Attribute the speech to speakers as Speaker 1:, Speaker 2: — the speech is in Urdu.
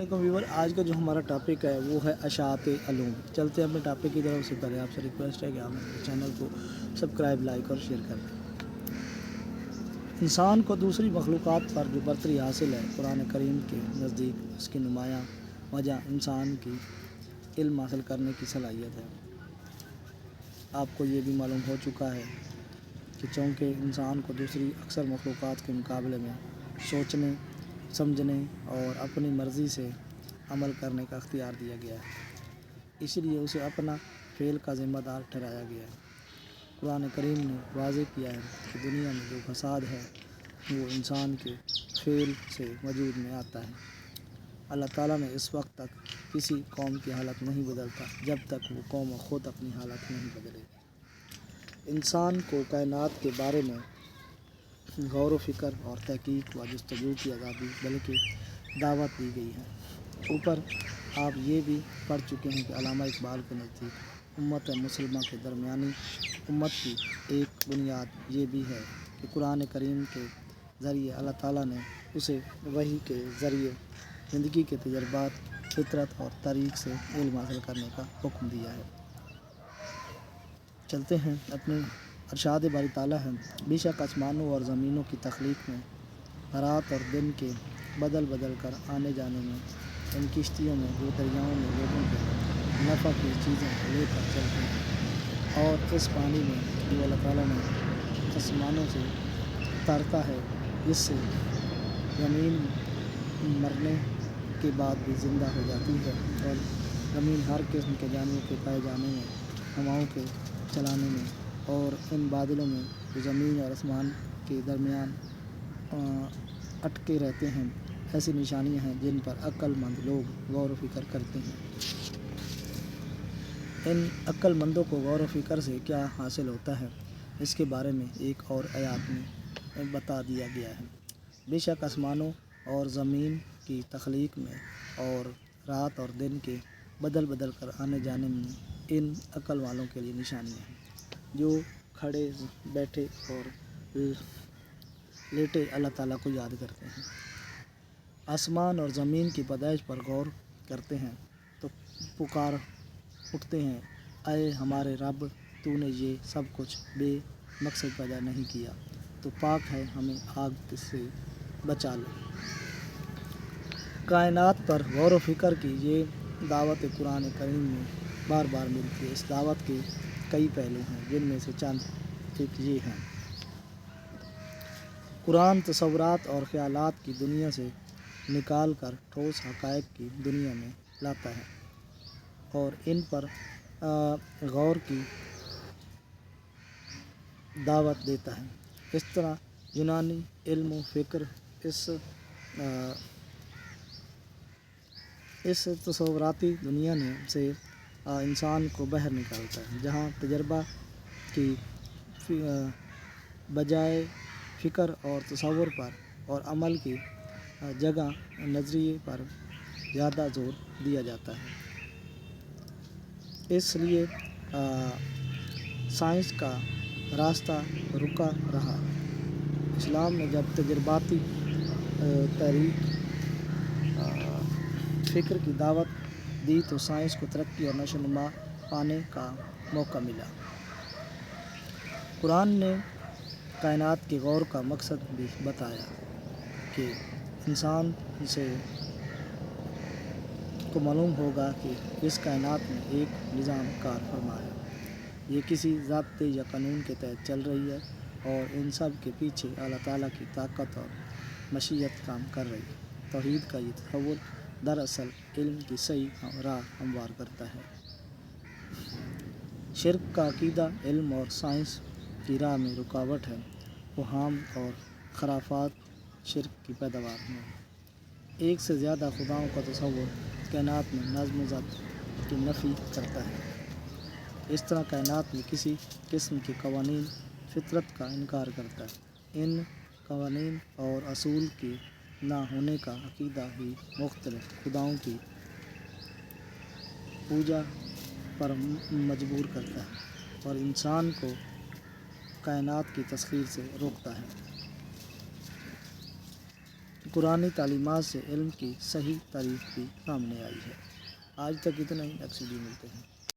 Speaker 1: علیکم ویور، آج کا جو ہمارا ٹاپک ہے وہ ہے اشاعت علوم۔ چلتے ہیں اپنے ٹاپک کی طرف سے۔ پہلے آپ سے ریکویسٹ ہے کہ آپ میرے چینل کو سبسکرائب، لائک اور شیئر کر دیں۔ انسان کو دوسری مخلوقات پر جو برتری حاصل ہے، قرآن کریم کے نزدیک اس کی نمایاں وجہ انسان کی علم حاصل کرنے کی صلاحیت ہے۔ آپ کو یہ بھی معلوم ہو چکا ہے کہ چونکہ انسان کو دوسری اکثر مخلوقات کے مقابلے میں سوچنے، سمجھنے اور اپنی مرضی سے عمل کرنے کا اختیار دیا گیا ہے، اس لیے اسے اپنا فعل کا ذمہ دار ٹھہرایا گیا ہے۔ قرآن کریم نے واضح کیا ہے کہ دنیا میں جو فساد ہے وہ انسان کے فعل سے وجود میں آتا ہے۔ اللہ تعالیٰ نے اس وقت تک کسی قوم کی حالت نہیں بدلتا جب تک وہ قوم خود اپنی حالت نہیں بدلے گی۔ انسان کو کائنات کے بارے میں غور و فکر اور تحقیق و جستجو کی آزادی بلکہ دعوت دی گئی ہے۔ اوپر آپ یہ بھی پڑھ چکے ہیں کہ علامہ اقبال کے نزدیک امت مسلمہ کے درمیانی امت کی ایک بنیاد یہ بھی ہے کہ قرآن کریم کے ذریعے اللہ تعالیٰ نے اسے وحی کے ذریعے زندگی کے تجربات، فطرت اور تاریخ سے علم حاصل کرنے کا حکم دیا ہے۔ چلتے ہیں اپنے ارشاد باری تعالیٰ ہے: بے شک آسمانوں اور زمینوں کی تخلیق میں، رات اور دن کے بدل بدل کر آنے جانے میں، ان کشتیوں میں جو دریاؤں میں لوگوں کے نفع کی چیزیں لے کر چلتے ہیں، اور اس پانی میں جو اللہ تعالیٰ نے آسمانوں سے اتارتا ہے، جس سے زمین مرنے کے بعد بھی زندہ ہو جاتی ہے، اور زمین ہر قسم کے جانوروں کے پائے جانے میں، ہواؤں کے چلانے میں، اور ان بادلوں میں جو زمین اور آسمان کے درمیان اٹکے رہتے ہیں، ایسی نشانیاں ہیں جن پر عقل مند لوگ غور و فکر کرتے ہیں۔ ان عقل مندوں کو غور و فکر سے کیا حاصل ہوتا ہے، اس کے بارے میں ایک اور آیات میں بتا دیا گیا ہے: بے شک آسمانوں اور زمین کی تخلیق میں اور رات اور دن کے بدل بدل کر آنے جانے میں ان عقل والوں کے لیے نشانیاں ہیں، جو کھڑے، بیٹھے اور لیٹے اللہ تعالیٰ کو یاد کرتے ہیں۔ آسمان اور زمین کی پیدائش پر غور کرتے ہیں تو پکار اٹھتے ہیں: اے ہمارے رب، تو نے یہ سب کچھ بے مقصد پیدا نہیں کیا، تو پاک ہے، ہمیں آگ سے بچا لے۔ کائنات پر غور و فکر کی یہ دعوت قرآن کریم میں بار بار ملتی ہے۔ اس دعوت کے کئی پہلو ہیں، جن میں سے چند ایک یہ ہیں: قرآن تصورات اور خیالات کی دنیا سے نکال کر ٹھوس حقائق کی دنیا میں لاتا ہے اور ان پر غور کی دعوت دیتا ہے۔ اس طرح یونانی علم و فکر اس تصوراتی دنیا سے انسان کو باہر نکالتا ہے، جہاں تجربہ کی بجائے فکر اور تصور پر اور عمل کی جگہ نظریے پر زیادہ زور دیا جاتا ہے۔ اس لیے سائنس کا راستہ رکا رہا۔ اسلام نے جب تجرباتی تحریک فکر کی دعوت دی تو سائنس کو ترقی اور نشو و نما پانے کا موقع ملا۔ قرآن نے کائنات کے غور کا مقصد بھی بتایا کہ انسان کو معلوم ہوگا کہ اس کائنات میں ایک نظام کار فرما ہے، یہ کسی ضابطے یا قانون کے تحت چل رہی ہے، اور ان سب کے پیچھے اللہ تعالیٰ کی طاقت اور مشیت کام کر رہی ہے۔ توحید کا یہ تصور دراصل علم کی صحیح راہ ہموار کرتا ہے۔ شرک کا عقیدہ علم اور سائنس کی راہ میں رکاوٹ ہے۔ اوہام اور خرافات شرک کی پیداوار ہیں۔ ایک سے زیادہ خداؤں کا تصور کائنات میں نظم و ضبط کی نفی کرتا ہے۔ اس طرح کائنات میں کسی قسم کے قوانین فطرت کا انکار کرتا ہے۔ ان قوانین اور اصول کے نہ ہونے کا عقیدہ ہی مختلف خداؤں کی پوجا پر مجبور کرتا ہے اور انسان کو کائنات کی تسخیر سے روکتا ہے۔ قرآنی تعلیمات سے علم کی صحیح تعریف بھی سامنے آئی ہے۔ آج تک اتنا ہی، نیکسٹ ویڈیو ملتے ہیں۔